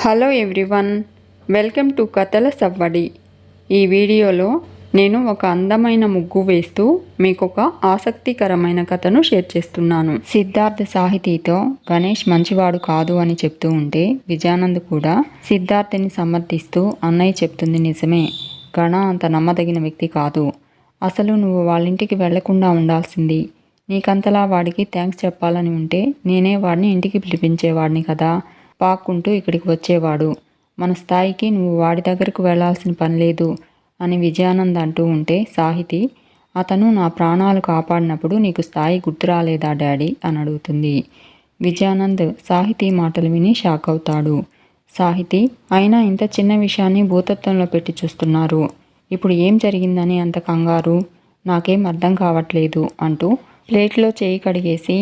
Hello everyone, welcome to కథల సవ్వడి. ఈ వీడియోలో నేను ఒక అందమైన ముగ్గు వేస్తూ మీకు ఒక ఆసక్తికరమైన కథను షేర్ చేస్తున్నాను. సిద్ధార్థ్ సాహితీతో గణేష్ మంచివాడు కాదు అని చెప్తూ ఉంటే విజయానంద్ కూడా సిద్ధార్థ్ని సమర్థిస్తూ అన్నయ్య చెప్తుంది నిజమే, గణ అంత నమ్మదగిన వ్యక్తి కాదు. అసలు నువ్వు వాళ్ళింటికి వెళ్లకుండా ఉండాల్సింది. నీకంతలా వాడికి థ్యాంక్స్ చెప్పాలని ఉంటే నేనే వాడిని ఇంటికి పిలిపించేవాడిని కదా. పాక్కుంటూ ఇక్కడికి వచ్చేవాడు. మన స్థాయికి నువ్వు వాడి దగ్గరకు వెళ్లాల్సిన పని లేదు అని విజయానంద్ అంటూ ఉంటే సాహితి, అతను నా ప్రాణాలు కాపాడినప్పుడు నీకు స్థాయి గుర్తు రాలేదా డాడీ అని అడుగుతుంది. విజయానంద్ సాహితి మాటలు విని షాక్ అవుతాడు. సాహితి, అయినా ఇంత చిన్న విషయాన్ని భూతత్వంలో పెట్టి చూస్తున్నారు. ఇప్పుడు ఏం జరిగిందని అంత కంగారు? నాకేం అర్థం కావట్లేదు అంటూ ప్లేట్లో చేయి కడిగేసి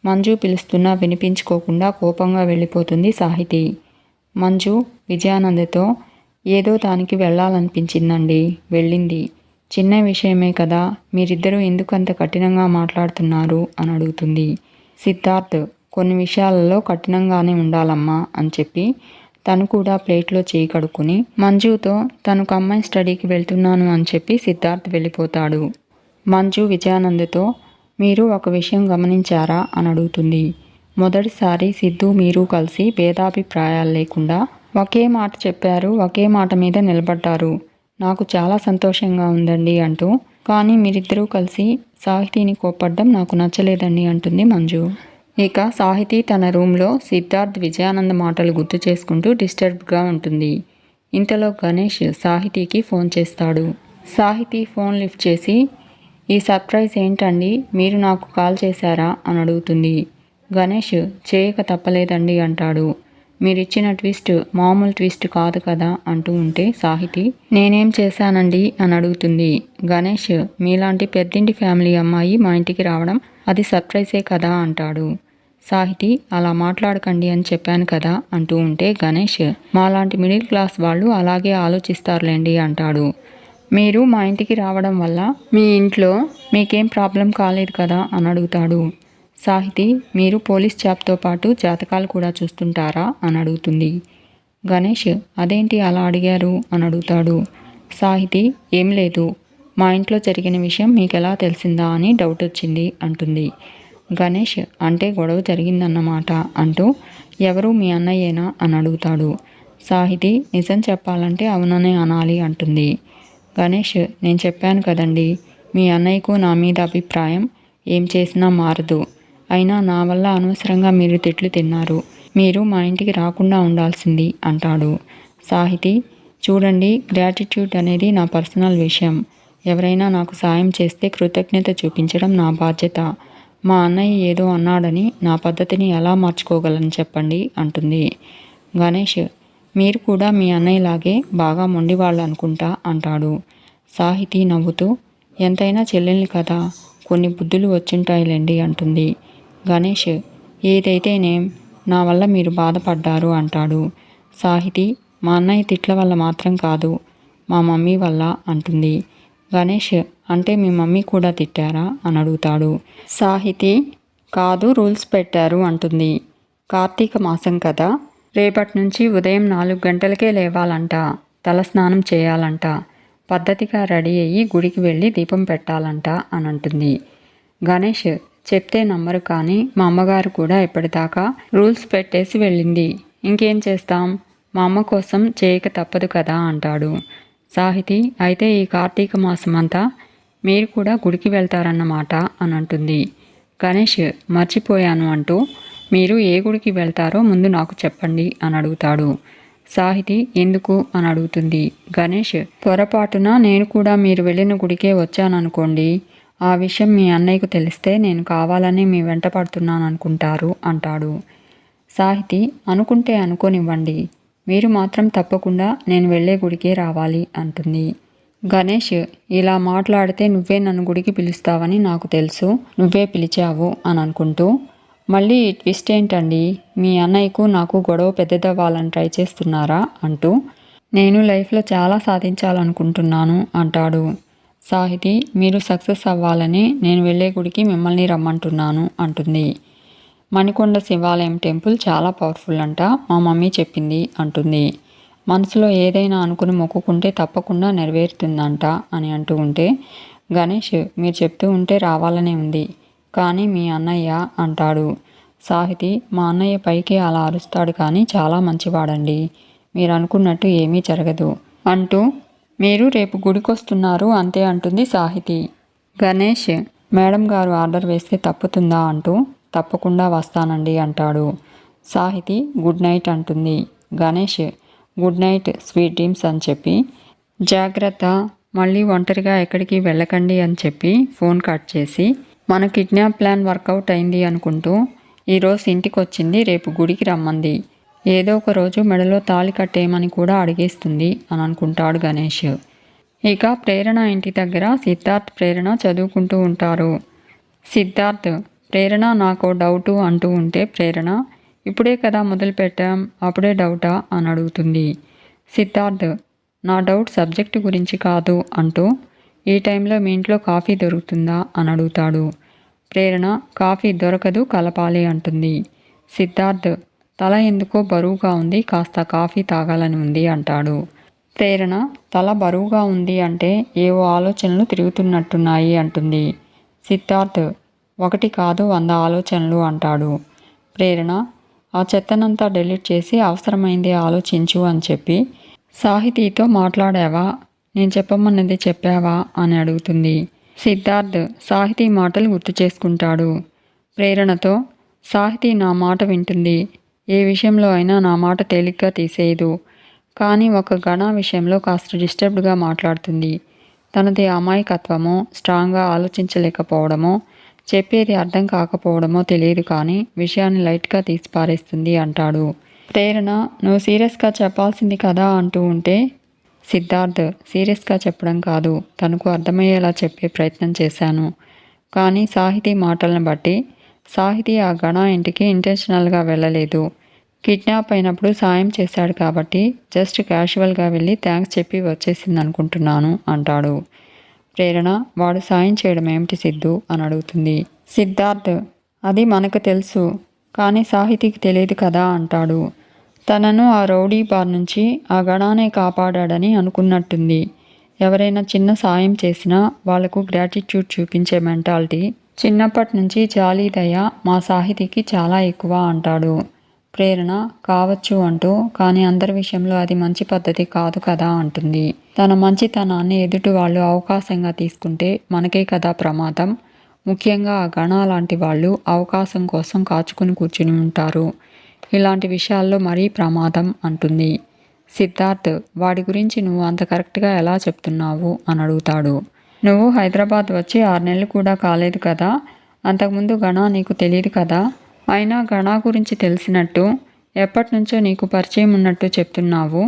మంజు పిలుస్తున్నా వినిపించుకోకుండా కోపంగా వెళ్ళిపోతుంది సాహితి. మంజు విజయానంద్తో ఏదో దానికి వెళ్ళాలనిపించిందండి, వెళ్ళింది. చిన్న విషయమే కదా, మీరిద్దరూ ఎందుకు అంత కఠినంగా మాట్లాడుతున్నారు అని అడుగుతుంది. సిద్ధార్థ్, కొన్ని విషయాలలో కఠినంగానే ఉండాలమ్మా అని చెప్పి తను కూడా ప్లేట్లో చేయి కడుక్కుని మంజుతో తనకు అమ్మాయి స్టడీకి వెళ్తున్నాను అని చెప్పి సిద్ధార్థ్ వెళ్ళిపోతాడు. మంజు విజయానంద్తో మీరు ఒక విషయం గమనించారా అని అడుగుతుంది. మొదటిసారి సిద్ధు మీరు కలిసి భేదాభిప్రాయాలు లేకుండా ఒకే మాట చెప్పారు, ఒకే మాట మీద నిలబడ్డారు. నాకు చాలా సంతోషంగా ఉందండి అంటూ, కానీ మీరిద్దరూ కలిసి సాహితీని కోప్పడ్డం నాకు నచ్చలేదండి అంటుంది మంజు. ఇక సాహితి తన రూమ్లో సిద్ధార్థ్ విజయానంద్ మాటలు గుర్తు చేసుకుంటూ డిస్టర్బ్గా ఉంటుంది. ఇంతలో గణేష్ సాహితీకి ఫోన్ చేస్తాడు. సాహితి ఫోన్ లిఫ్ట్ చేసి, ఈ సర్ప్రైజ్ ఏంటండి, మీరు నాకు కాల్ చేశారా అని అడుగుతుంది. గణేష్ చేయక తప్పలేదండి అంటాడు. మీరిచ్చిన ట్విస్ట్ మామూలు ట్విస్ట్ కాదు కదా అంటూ ఉంటే సాహితి, నేనేం చేశానండి అని అడుగుతుంది. గణేష్, మీలాంటి పెద్దింటి ఫ్యామిలీ అమ్మాయి మా ఇంటికి రావడం అది సర్ప్రైజే కదా అంటాడు. సాహితి, అలా మాట్లాడకండి అని చెప్పాను కదా అంటూ ఉంటే గణేష్, మాలాంటి మిడిల్ క్లాస్ వాళ్ళు అలాగే ఆలోచిస్తారులేండి అంటాడు. మీరు మా ఇంటికి రావడం వల్ల మీ ఇంట్లో మీకేం ప్రాబ్లం కాలేదు కదా అని అడుగుతాడు. సాహితి, మీరు పోలీస్ జాబ్తో పాటు జాతకాలు కూడా చూస్తుంటారా అని అడుగుతుంది. గణేష్, అదేంటి అలా అడిగారు అని అడుగుతాడు. సాహితి, ఏం లేదు, మా ఇంట్లో జరిగిన విషయం మీకు ఎలా తెలిసిందా అని డౌట్ వచ్చింది అంటుంది. గణేష్, అంటే గొడవ జరిగిందన్నమాట అంటూ, ఎవరు మీ అన్నయ్యేనా అని అడుగుతాడు. సాహితి, నిజం చెప్పాలంటే అవుననే అనాలి అంటుంది. గణేష్, నేను చెప్పాను కదండి, మీ అన్నయ్యకు నా మీద అభిప్రాయం ఏం చేసినా మారదు. అయినా నా వల్ల అనవసరంగా మీరు తిట్లు తిన్నారు. మీరు మా ఇంటికి రాకుండా ఉండాల్సింది అంటాడు. సాహితి, చూడండి, గ్రాటిట్యూడ్ అనేది నా పర్సనల్ విషయం. ఎవరైనా నాకు సాయం చేస్తే కృతజ్ఞత చూపించడం నా బాధ్యత. మా అన్నయ్య ఏదో అన్నాడని నా పద్ధతిని ఎలా మార్చుకోగలను చెప్పండి అంటుంది. గణేష్, మీరు కూడా మీ అన్నయ్యలాగే బాగా మొండివాళ్ళు అనుకుంటా అంటాడు. సాహితి నవ్వుతూ, ఎంతైనా చెల్లెల్ని కదా, కొన్ని బుద్ధులు వచ్చుంటాయిలేండి అంటుంది. గణేష్, ఏదైతేనేం నా వల్ల మీరు బాధపడ్డారు అంటాడు. సాహితి, మా అన్నయ్య తిట్ల వల్ల మాత్రం కాదు, మా మమ్మీ వల్ల అంటుంది. గణేష్, అంటే మీ మమ్మీ కూడా తిట్టారా అని అడుగుతాడు. సాహితి, కాదు, రూల్స్ పెట్టారు అంటుంది. కార్తీక మాసం కదా, రేపటి నుంచి ఉదయం 4 గంటలకే లేవాలంట, తలస్నానం చేయాలంట, పద్ధతిగా రెడీ అయ్యి గుడికి వెళ్ళి దీపం పెట్టాలంట అని అంటుంది. గణేష్, చెప్తే నమ్మరు కానీ మా అమ్మగారు కూడా ఇప్పటిదాకా రూల్స్ పెట్టేసి వెళ్ళింది. ఇంకేం చేస్తాం, మా అమ్మ కోసం చేయక తప్పదు కదా అంటాడు. సాహితి, అయితే ఈ కార్తీక మాసం అంతా మీరు కూడా గుడికి వెళ్తారన్నమాట అని అంటుంది. గణేష్, మర్చిపోయాను అంటూ, మీరు ఏ గుడికి వెళ్తారో ముందు నాకు చెప్పండి అని అడుగుతాడు. సాహితి, ఎందుకు అని అడుగుతుంది. గణేష్, పొరపాటున నేను కూడా మీరు వెళ్ళిన గుడికే వచ్చాననుకోండి, ఆ విషయం మీ అన్నయ్యకు తెలిస్తే నేను కావాలని మీ వెంట పడుతున్నాను అనుకుంటారు అంటాడు. సాహితి, అనుకుంటే అనుకోనివ్వండి, మీరు మాత్రం తప్పకుండా నేను వెళ్ళే గుడికే రావాలి అంటుంది. గణేష్, ఇలా మాట్లాడితే నువ్వే నన్ను గుడికి పిలుస్తావని నాకు తెలుసు, నువ్వే పిలిచావు అని అనుకుంటూ, మళ్ళీ ఈ ట్విస్ట్ ఏంటండి, మీ అన్నయ్యకు నాకు గొడవ పెద్దదవ్వాలని ట్రై చేస్తున్నారా అంటూ, నేను లైఫ్లో చాలా సాధించాలనుకుంటున్నాను అంటాడు. సాహితి, మీరు సక్సెస్ అవ్వాలని నేను వెళ్ళే గుడికి మిమ్మల్ని రమ్మంటున్నాను అంటుంది. మణికొండ శివాలయం టెంపుల్ చాలా పవర్ఫుల్ అంట, మా మమ్మీ చెప్పింది అంటుంది. మనసులో ఏదైనా అనుకుని మొక్కుకుంటే తప్పకుండా నెరవేరుతుందంట అని అంటూ ఉంటే, గణేష్ మీరు చెప్తూ ఉంటే రావాలనే ఉంది, కానీ మీ అన్నయ్య అంటాడు. సాహితి మా అన్నయ్య పైకి అలా అరుస్తాడు కానీ చాలా మంచివాడండి, మీరు అనుకున్నట్టు ఏమీ జరగదు అంటూ మీరు రేపు గుడికొస్తున్నారు అంతే అంటుంది సాహితి. గణేష్ మేడం గారు ఆర్డర్ వేస్తే తప్పుతుందా అంటూ తప్పకుండా వస్తానండి అంటాడు. సాహితి గుడ్ నైట్ అంటుంది. Ganesh good night sweet dreams అని చెప్పి జాగ్రత్త మళ్ళీ ఒంటరిగా ఎక్కడికి వెళ్ళకండి అని చెప్పి ఫోన్ కట్ చేసి మన కిడ్నాప్ ప్లాన్ వర్కౌట్ అయింది అనుకుంటూ ఈరోజు ఇంటికి వచ్చింది, రేపు గుడికి రమ్మంది, ఏదో ఒక రోజు మెడలో తాళి కట్టేయమని కూడా అడిగేస్తుంది అని అనుకుంటాడు గణేష్. ఇక ప్రేరణ ఇంటి దగ్గర సిద్ధార్థ్ ప్రేరణ చదువుకుంటూ ఉంటారు. సిద్ధార్థ్ ప్రేరణ నాకు డౌటు అంటూ ఉంటే ప్రేరణ ఇప్పుడే కదా మొదలు పెట్టాం అప్పుడే డౌటా అని అడుగుతుంది. సిద్ధార్థ్ నా డౌట్ సబ్జెక్టు గురించి కాదు అంటూ ఈ టైంలో మీ ఇంట్లో కాఫీ దొరుకుతుందా అని అడుగుతాడు. ప్రేరణ కాఫీ దొరకదు కలపాలి అంటుంది. సిద్ధార్థ్ తల ఎందుకో బరువుగా ఉంది, కాస్త కాఫీ తాగాలని ఉంది అంటాడు. ప్రేరణ తల బరువుగా ఉంది అంటే ఏవో ఆలోచనలు తిరుగుతున్నట్టున్నాయి అంటుంది. సిద్ధార్థ్ 1 కాదు 100 ఆలోచనలు అంటాడు. ప్రేరణ ఆ చెత్తనంతా డిలీట్ చేసి అవసరమైందే ఆలోచించు అని చెప్పి సాహితీతో మాట్లాడావా, నేను చెప్పమన్నది చెప్పావా అని అడుగుతుంది. సిద్ధార్థ్ సాహితీ మాటలు గుర్తు చేసుకుంటాడు. ప్రేరణతో సాహితీ నా మాట వింటుంది, ఏ విషయంలో అయినా నా మాట తేలిగ్గా తీసేయదు, కానీ ఒక గణ విషయంలో కాస్త డిస్టర్బ్డ్గా మాట్లాడుతుంది, తనది అమాయకత్వమో స్ట్రాంగ్గా ఆలోచించలేకపోవడమో చెప్పేది అర్థం కాకపోవడమో తెలియదు కానీ విషయాన్ని లైట్గా తీసి పారేస్తుంది అంటాడు. ప్రేరణ నువ్వు సీరియస్గా చెప్పాల్సింది కదా అంటూ ఉంటే సిద్ధార్థ్ సీరియస్గా చెప్పడం కాదు, తనకు అర్థమయ్యేలా చెప్పే ప్రయత్నం చేశాను, కానీ సాహితీ మాటలను బట్టి సాహితీ ఆ గణ ఇంటికి ఇంటెన్షనల్గా వెళ్ళలేదు, కిడ్నాప్ అయినప్పుడు సాయం చేశాడు కాబట్టి జస్ట్ క్యాజువల్గా వెళ్ళి థ్యాంక్స్ చెప్పి వచ్చేసింది అనుకుంటున్నాను అంటాడు. ప్రేరణ వాడు సాయం చేయడం ఏమిటి సిద్ధు అని అడుగుతుంది. సిద్ధార్థ్ అది మనకు తెలుసు కానీ సాహితీకి తెలియదు కదా అంటాడు. తనను ఆ రౌడీ బార్ నుంచి ఆ గణానే కాపాడాడని అనుకున్నట్టుంది, ఎవరైనా చిన్న సాయం చేసినా వాళ్లకు గ్రాటిట్యూడ్ చూపించే మెంటాలిటీ చిన్నప్పటి నుంచి జాలి దయ మా సాహితీకి చాలా ఎక్కువ అంటాడు. ప్రేరణ కావచ్చు అంటూ కానీ అందరి విషయంలో అది మంచి పద్ధతి కాదు కదా అంటుంది. తన మంచితనాన్ని ఎదుటి వాళ్ళు అవకాశంగా తీసుకుంటే మనకే కదా ప్రమాదం, ముఖ్యంగా ఆ గణ లాంటి వాళ్ళు అవకాశం కోసం కాచుకుని కూర్చుని ఉంటారు, ఇలాంటి విషయాల్లో మరీ ప్రమాదం అంటుంది. సిద్ధార్థ్ వాడి గురించి నువ్వు అంత కరెక్ట్గా ఎలా చెప్తున్నావు అని అడుగుతాడు. నువ్వు హైదరాబాద్ వచ్చి 6 నెలలు కూడా కాలేదు కదా, అంతకుముందు గణ నీకు తెలియదు కదా, అయినా గణ గురించి తెలిసినట్టు ఎప్పటి నుంచో నీకు పరిచయం ఉన్నట్టు చెప్తున్నావు,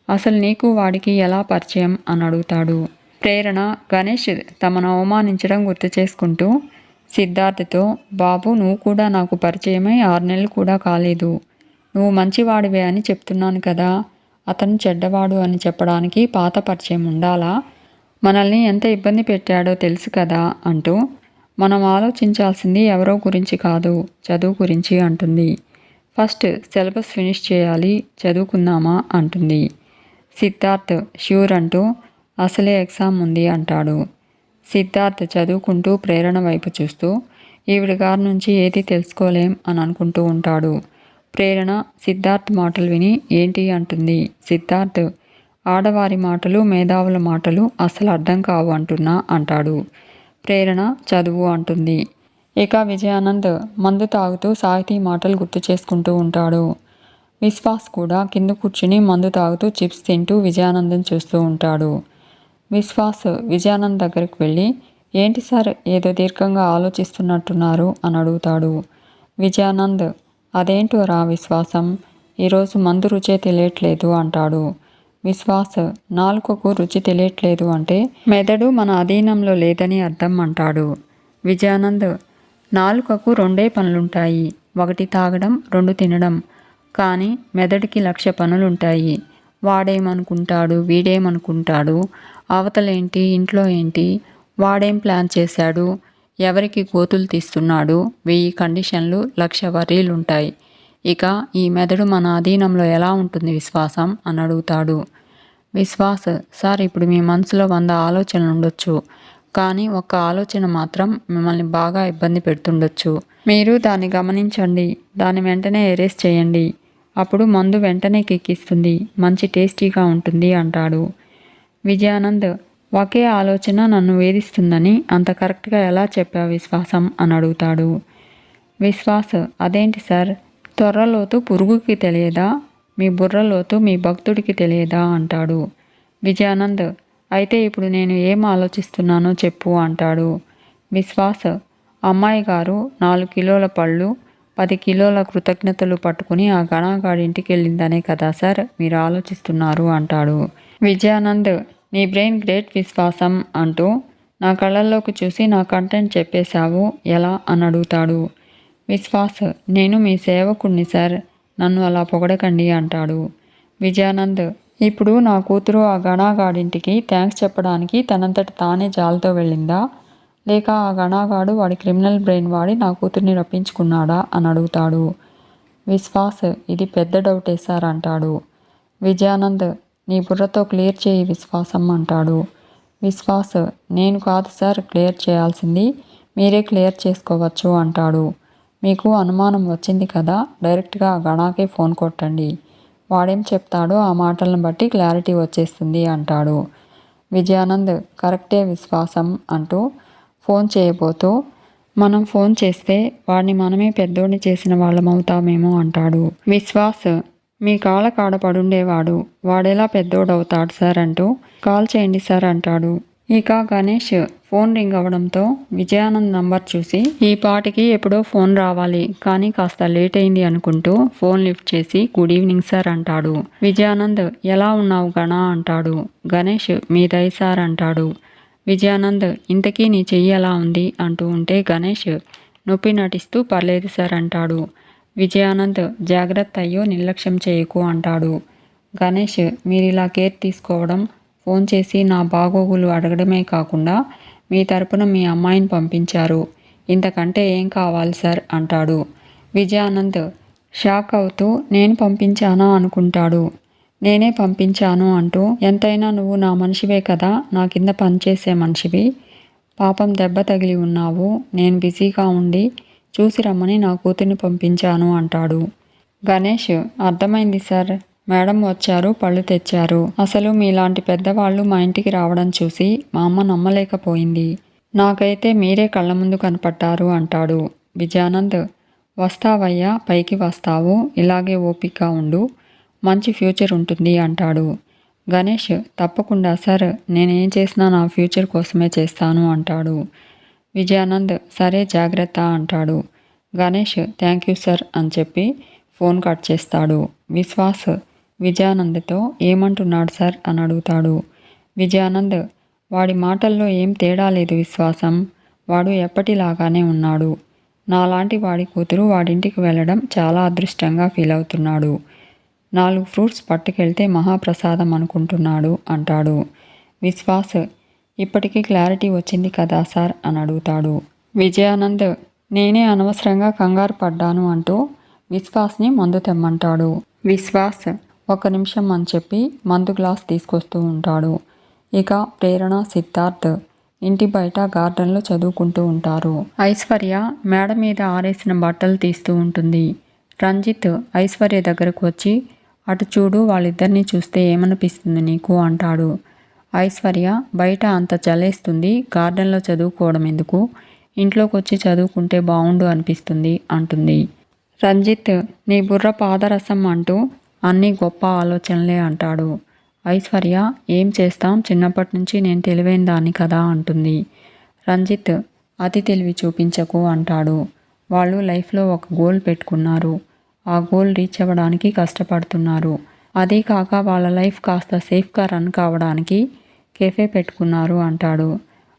అసలు నీకు వాడికి ఎలా పరిచయం అని అడుగుతాడు. ప్రేరణ గణేష్ తమను అవమానించడం గుర్తు చేసుకుంటూ సిద్ధార్థ్తో బాబు నువ్వు కూడా నాకు పరిచయమై 6 నెలలు కూడా కాలేదు, నువ్వు మంచివాడివే అని చెప్తున్నాను కదా, అతను చెడ్డవాడు అని చెప్పడానికి పాత పరిచయం ఉండాలా, మనల్ని ఎంత ఇబ్బంది పెట్టాడో తెలుసు కదా అంటూ మనం ఆలోచించాల్సింది ఎవరో గురించి కాదు చదువు గురించి అంటుంది. ఫస్ట్ సిలబస్ ఫినిష్ చేయాలి, చదువుకుందామా అంటుంది. సిద్ధార్థ్ ష్యూర్ అంటూ అసలే ఎగ్జామ్ ఉంది అంటాడు. సిద్ధార్థ్ చదువుకుంటూ ప్రేరణ వైపు చూస్తూ ఈవిడ గారి నుంచి ఏది తెలుసుకోలేం అని అనుకుంటూ ఉంటాడు. ప్రేరణ సిద్ధార్థ్ మాటలు విని ఏంటి అంటుంది. సిద్ధార్థ్ ఆడవారి మాటలు మేధావుల మాటలు అసలు అర్థం కావు అంటున్నా అంటాడు. ప్రేరణ చదువు అంటుంది. ఇక విజయానంద్ మందు తాగుతూ సాహితీ మాటలు గుర్తు చేసుకుంటూ ఉంటాడు. విశ్వాస్ కూడా కింద కూర్చుని మందు తాగుతూ చిప్స్ తింటూ విజయానందం చూస్తూ ఉంటాడు. విశ్వాస్ విజయానంద్ దగ్గరికి వెళ్ళి ఏంటి సార్ ఏదో దీర్ఘంగా ఆలోచిస్తున్నట్టున్నారు అని అడుగుతాడు. విజయానంద్ అదేంటో రా విశ్వాసం, ఈరోజు మందు రుచే తెలియట్లేదు అంటాడు. విశ్వాస్ నాలుకకు రుచి తెలియట్లేదు అంటే మెదడు మన అధీనంలో లేదని అర్థం అంటాడు. విజయానంద్ నాలుకకు 2 పనులుంటాయి, 1 తాగడం 2 తినడం, కానీ మెదడుకి 1,00,000 పనులుంటాయి, వాడేమనుకుంటాడు వీడేమనుకుంటాడు అవతలేంటి ఇంట్లో ఏంటి వాడేం ప్లాన్ చేశాడు ఎవరికి గోతులు తీస్తున్నాడు, 1000 కండిషన్లు, 1,00,000 వర్రీలుంటాయి. ఇక ఈ మెదడు మన అధీనంలో ఎలా ఉంటుంది విశ్వాసం అని అడుగుతాడు. విశ్వాస్, సార్ ఇప్పుడు మీ మనసులో 100 ఆలోచనలు ఉండొచ్చు, కానీ ఒక్క ఆలోచన మాత్రం మిమ్మల్ని బాగా ఇబ్బంది పెడుతుండొచ్చు. మీరు దాన్ని గమనించండి, దాన్ని వెంటనే ఎరేస్ చేయండి. అప్పుడు మందు వెంటనే కిక్కిస్తుంది, మంచి టేస్టీగా ఉంటుంది అంటాడు. విజయానంద్, ఒకే ఆలోచన నన్ను వేధిస్తుందని అంత కరెక్ట్గా ఎలా చెప్పావు విశ్వాసం అని అడుగుతాడు. విశ్వాస్, అదేంటి సార్, తొర్రలోతు పురుగుకి తెలియదా, మీ బుర్రలోతు మీ భక్తుడికి తెలియదా అంటాడు. విజయానంద్, అయితే ఇప్పుడు నేను ఏం ఆలోచిస్తున్నానో చెప్పు అంటాడు. విశ్వాస్, అమ్మాయి గారు 4 కిలోల పళ్ళు 10 కిలోల కృతజ్ఞతలు పట్టుకుని ఆ గణాగాడింటికి వెళ్ళిందనే కదా సార్ మీరు ఆలోచిస్తున్నారు అంటాడు. విజయానంద్, నీ బ్రెయిన్ గ్రేట్ విశ్వాసం అంటూ నా కళ్ళల్లోకి చూసి నా కంటెంట్ చెప్పేశావు ఎలా అని అడుగుతాడు. విశ్వాస్, నేను మీ సేవకుణ్ణి సార్, నన్ను అలా పొగడకండి అంటాడు. విజయానంద్, ఇప్పుడు నా కూతురు ఆ గణాగాడింటికి థ్యాంక్స్ చెప్పడానికి తనంతట తానే జాలతో వెళ్ళిందా, లేక ఆ గణాగాడు వాడి క్రిమినల్ బ్రెయిన్ వాడి నా కూతుర్ని రప్పించుకున్నాడా అని అడుగుతాడు. విశ్వాస్, ఇది పెద్ద డౌటే సార్ అంటాడు. విజయానంద్, నీ బుర్రతో క్లియర్ చేయి విశ్వాసం అంటాడు. విశ్వాస్, నేను కాదు సార్ క్లియర్ చేయాల్సింది, మీరే క్లియర్ చేసుకోవచ్చు అంటాడు. మీకు అనుమానం వచ్చింది కదా, డైరెక్ట్గా ఆ గణాకే ఫోన్ కొట్టండి, వాడేం చెప్తాడో ఆ మాటలను బట్టి క్లారిటీ వచ్చేస్తుంది అంటాడు. విజయానంద్, కరెక్టే విశ్వాసం అంటూ ఫోన్ చేయబోతూ, మనం ఫోన్ చేస్తే వాడిని మనమే పెద్దోడిని చేసిన వాళ్ళమవుతామేమో అంటాడు. విశ్వాస్, మీ కాళ్ళ కాడ పడుండేవాడు వాడెలా పెద్దోడవుతాడు సార్ అంటూ కాల్ చేయండి సార్ అంటాడు. ఇక గణేష్ ఫోన్ రింగ్ అవడంతో విజయానంద్ నంబర్ చూసి ఈ పాటికి ఎప్పుడో ఫోన్ రావాలి, కానీ కాస్త లేట్ అయింది అనుకుంటూ ఫోన్ లిఫ్ట్ చేసి గుడ్ ఈవినింగ్ సార్ అంటాడు. విజయానంద్, ఎలా ఉన్నావు గణా అంటాడు. గణేష్, మీ దయ సార్ అంటాడు. విజయానంద్, ఇంతకీ నీ చెయ్యి ఎలా ఉంది అంటూ ఉంటే గణేష్ నొప్పి నటిస్తూ పర్లేదు సార్ అంటాడు. విజయానంద్, జాగ్రత్త అయ్యో, నిర్లక్ష్యం చేయకు అంటాడు. గణేష్, మీరిలా కేర్ తీసుకోవడం, ఫోన్ చేసి నా బాగోగులు అడగడమే కాకుండా మీ తరపున మీ అమ్మాయిని పంపించారు, ఇంతకంటే ఏం కావాలి సార్ అంటాడు. విజయానంద్ షాక్ అవుతూ నేను పంపించానా అనుకుంటాడు. నేనే పంపించాను అంటూ, ఎంతైనా నువ్వు నా మనిషివే కదా, నా కింద పనిచేసే మనిషివి, పాపం దెబ్బ తగిలి ఉన్నావు, నేను బిజీగా ఉండి చూసి రమ్మని నా కూతుర్ని పంపించాను అంటాడు. గణేష్, అర్థమైంది సార్, మేడం వచ్చారు, పళ్ళు తెచ్చారు, అసలు మీలాంటి పెద్దవాళ్ళు మా ఇంటికి రావడం చూసి మా అమ్మ నమ్మలేకపోయింది, నాకైతే మీరే కళ్ళ ముందు కనపడ్డారు అంటాడు. విజయానంద్, వస్తావయ్యా, పైకి వస్తావు, ఇలాగే ఓపికగా ఉండు, మంచి ఫ్యూచర్ ఉంటుంది అంటాడు. గణేష్, తప్పకుండా సార్, నేనేం చేసినా నా ఫ్యూచర్ కోసమే చేస్తాను అంటాడు. విజయానంద్, సరే జాగ్రత్త అంటాడు. గణేష్, థ్యాంక్ యూ సార్ అని చెప్పి ఫోన్ కట్ చేస్తాడు. విశ్వాస్ విజయానంద్తో ఏమంటున్నాడు సార్ అని అడుగుతాడు. విజయానంద్, వాడి మాటల్లో ఏం తేడా లేదు విశ్వాసం, వాడు ఎప్పటిలాగానే ఉన్నాడు, నాలాంటి వాడి కూతురు వాడింటికి వెళ్ళడం చాలా అదృష్టంగా ఫీల్ అవుతున్నాడు, 4 ఫ్రూట్స్ పట్టుకెళ్తే మహాప్రసాదం అనుకుంటున్నాడు అంటాడు. విశ్వాస్, ఇప్పటికీ క్లారిటీ వచ్చింది కదా సార్ అని అడుగుతాడు. విజయానంద్, నేనే అనవసరంగా కంగారు పడ్డాను అంటూ విశ్వాస్ని మందు తెమ్మంటాడు. విశ్వాస్ 1 నిమిషం అని చెప్పి మందు గ్లాస్ తీసుకొస్తూ ఉంటాడు. ఇక ప్రేరణ, సిద్ధార్థ్ ఇంటి బయట గార్డెన్లో చదువుకుంటూ ఉంటారు. ఐశ్వర్య మేడ మీద ఆరేసిన బట్టలు తీస్తూ ఉంటుంది. రంజిత్ ఐశ్వర్య దగ్గరకు వచ్చి, అటు చూడు, వాళ్ళిద్దరినీ చూస్తే ఏమనిపిస్తుంది నీకు అంటాడు. ఐశ్వర్య, బయట అంత చలేస్తుంది, గార్డెన్లో చదువుకోవడం ఎందుకు, ఇంట్లోకి వచ్చి చదువుకుంటే బాగుండు అనిపిస్తుంది అంటుంది. రంజిత్, నీ బుర్ర పాదరసం అంటూ అన్నీ గొప్ప ఆలోచనలే అంటాడు. ఐశ్వర్య, ఏం చేస్తాం, చిన్నప్పటి నుంచి నేను తెలివైన దాన్ని కదా అంటుంది. రంజిత్, అతి తెలివి చూపించకు అంటాడు. వాళ్ళు లైఫ్లో ఒక గోల్ పెట్టుకున్నారు, ఆ గోల్ రీచ్ అవ్వడానికి కష్టపడుతున్నారు, అదీ కాక వాళ్ళ లైఫ్ కాస్త సేఫ్గా రన్ కావడానికి కెఫే పెట్టుకున్నారు అంటాడు.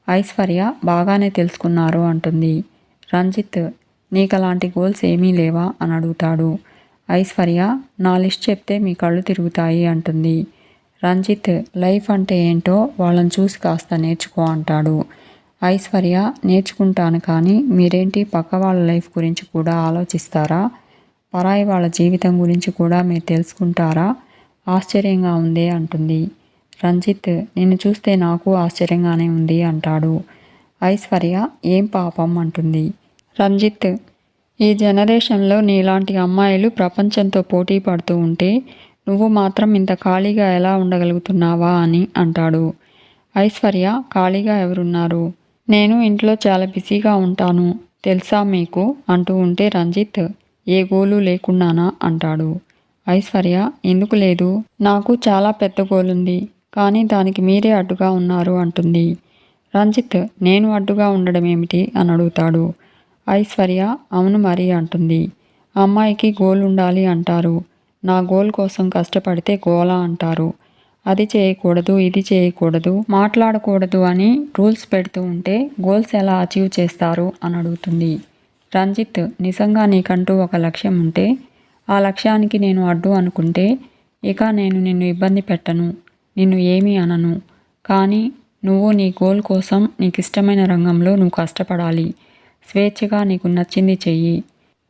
ఐశ్వర్య, బాగానే తెలుసుకున్నారు అంటుంది. రంజిత్, నీకు అలాంటి గోల్స్ ఏమీ లేవా అని అడుగుతాడు. ఐశ్వర్య, నా లిస్ట్ చెప్తే మీ కళ్ళు తిరుగుతాయి అంటుంది. రంజిత్, లైఫ్ అంటే ఏంటో వాళ్ళని చూసి కాస్త నేర్చుకో అంటాడు. ఐశ్వర్య నేర్చుకుంటాను కానీ మీరేంటి పక్క వాళ్ళ లైఫ్ గురించి కూడా ఆలోచిస్తారా? పరాయి వాళ్ళ జీవితం గురించి కూడా మీరు తెలుసుకుంటారా? ఆశ్చర్యంగా ఉంది అంటుంది. రంజిత్ నిన్ను చూస్తే నాకు ఆశ్చర్యంగానే ఉంది అంటాడు. ఐశ్వర్య ఏం పాపం అంటుంది. రంజిత్ ఈ జనరేషన్లో నీలాంటి అమ్మాయిలు ప్రపంచంతో పోటీ పడుతూ ఉంటే నువ్వు మాత్రం ఇంత ఖాళీగా ఎలా ఉండగలుగుతున్నావా అని అంటాడు. ఐశ్వర్య ఖాళీగా ఎవరున్నారు? నేను ఇంట్లో చాలా బిజీగా ఉంటాను తెలుసా మీకు అంటూ ఉంటే రంజిత్ ఏ గోలు లేకున్నానా అంటాడు. ఐశ్వర్య ఎందుకు లేదు? నాకు చాలా పెద్ద గోలుంది కానీ దానికి మీరే అడ్డుగా ఉన్నారు అంటుంది. రంజిత్ నేను అడ్డుగా ఉండడం ఏమిటి అని అడుగుతాడు. ఐశ్వర్య అవును మరి అంటుంది. అమ్మాయికి గోల్ ఉండాలి అంటారు. నా గోల్ కోసం కష్టపడితే గోలా అంటారు. అది చేయకూడదు ఇది చేయకూడదు మాట్లాడకూడదు అని రూల్స్ పెడుతూ ఉంటే గోల్స్ ఎలా అచీవ్ చేస్తారు అని అడుగుతుంది. రంజిత్ నిజంగా నీకంటూ ఒక లక్ష్యం ఉంటే ఆ లక్ష్యానికి నేను అడ్డు అనుకుంటే ఇక నేను నిన్ను ఇబ్బంది పెట్టను, నిన్ను ఏమీ అనను. కానీ నువ్వు నీ గోల్ కోసం నీకు ఇష్టమైన రంగంలో నువ్వు కష్టపడాలి. స్వేచ్ఛగా నీకు నచ్చింది చెయ్యి.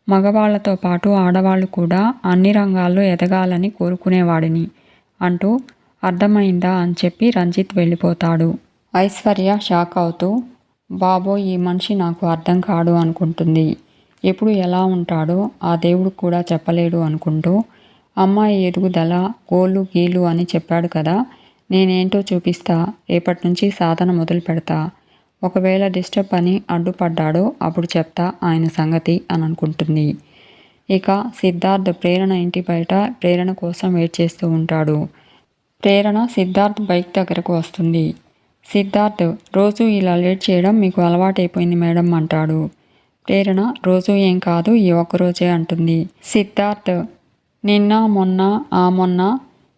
మగవాళ్లతో పాటు ఆడవాళ్ళు కూడా అన్ని రంగాల్లో ఎదగాలని కోరుకునేవాడిని అంటూ అర్థమైందా అని చెప్పి రంజిత్ వెళ్ళిపోతాడు. ఐశ్వర్య షాక్ అవుతూ బాబోయ్ ఈ మనిషి నాకు అర్థం కాడు అనుకుంటుంది. ఎప్పుడు ఎలా ఉంటాడో ఆ దేవుడు కూడా చెప్పలేడు అనుకుంటూ అమ్మాయి ఎదుగుదల గోళ్ళు గీళ్ళు అని చెప్పాడు కదా, నేనేంటో చూపిస్తా, రేపటి నుంచి సాధన మొదలు పెడతా. ఒకవేళ డిస్టర్బ్ అని అడ్డుపడ్డాడో అప్పుడు చెప్తా ఆయన సంగతి అని అనుకుంటుంది. ఇక సిద్ధార్థ్ ప్రేరణ ఇంటి బయట ప్రేరణ కోసం వెయిట్ చేస్తూ ఉంటాడు. ప్రేరణ సిద్ధార్థ్ బైక్ దగ్గరకు వస్తుంది. సిద్ధార్థ్ రోజు ఇలా లేట్ చేయడం మీకు అలవాటైపోయింది మేడం అంటాడు. ప్రేరణ రోజు ఏం కాదు ఈ ఒక్కరోజే అంటుంది. సిద్ధార్థ్ నిన్న మొన్న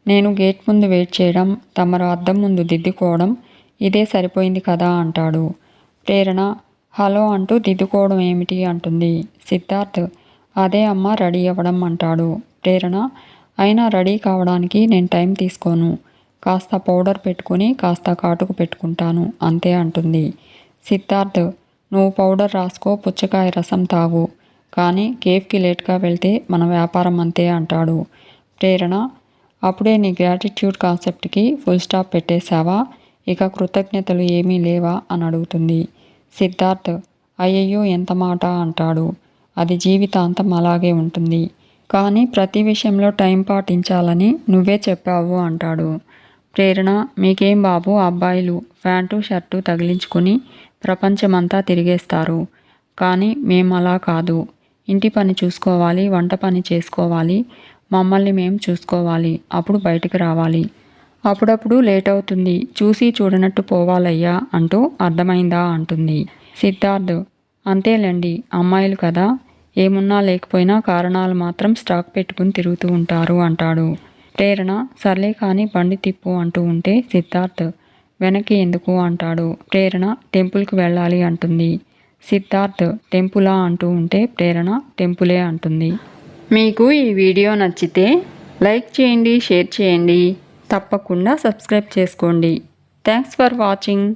నేను గేట్ ముందు వెయిట్ చేయడం, తమరు అద్దం ముందు దిద్దుకోవడం ఇదే సరిపోయింది కదా అంటాడు. ప్రేరణ హలో అంటూ దిద్దుకోవడం ఏమిటి అంటుంది. సిద్ధార్థ్ అదే అమ్మ రెడీ అవ్వడం అంటాడు. ప్రేరణ అయినా రెడీ కావడానికి నేను టైం తీసుకోను, కాస్త పౌడర్ పెట్టుకుని కాస్త కాటుకు పెట్టుకుంటాను అంతే అంటుంది. సిద్ధార్థ్ నువ్వు పౌడర్ రాసుకో, పుచ్చకాయ రసం తాగు, కానీ కేఫ్కి లేట్గా వెళ్తే మన వ్యాపారం అంతే అంటాడు. ప్రేరణ అప్పుడే నీ గ్రాటిట్యూడ్ కాన్సెప్ట్కి ఫుల్ స్టాప్ పెట్టేశావా, ఇక కృతజ్ఞతలు ఏమీ లేవా అని అడుగుతుంది. సిద్ధార్థ్ అయ్యయ్యో ఎంత మాట అంటాడు. అది జీవితాంతం అలాగే ఉంటుంది, కానీ ప్రతి విషయంలో టైం పాటించాలని నువ్వే చెప్పావు అంటాడు. ప్రేరణ మీకేం బాబు అబ్బాయిలు ప్యాంటు షర్టు తగిలించుకుని ప్రపంచమంతా తిరిగేస్తారు, కానీ మేము అలా కాదు. ఇంటి పని చూసుకోవాలి, వంట పని చేసుకోవాలి, మమ్మల్ని మేము చూసుకోవాలి, అప్పుడు బయటికి రావాలి. అప్పుడప్పుడు లేట్ అవుతుంది, చూసి చూడనట్టు పోవాలయ్యా అంటూ అర్థమైందా అంటుంది. సిద్ధార్థ్ అంతేలేండి అమ్మాయిలు కదా, ఏమున్నా లేకపోయినా కారణాలు మాత్రం స్టాక్ పెట్టుకుని తిరుగుతూ ఉంటారు అంటాడు. ప్రేరణ సర్లే కానీ బండి తిప్పు అంటూ ఉంటే సిద్ధార్థ్ వెనక్కి ఎందుకు అంటాడు. ప్రేరణ టెంపుల్కి వెళ్ళాలి అంటుంది. సిద్ధార్థ్ టెంపులా అంటూ ఉంటే ప్రేరణ టెంపులే అంటుంది. మీకు ఈ వీడియో నచ్చితే లైక్ చేయండి, షేర్ చేయండి, తప్పకుండా సబ్స్క్రైబ్ చేసుకోండి. Thanks for watching.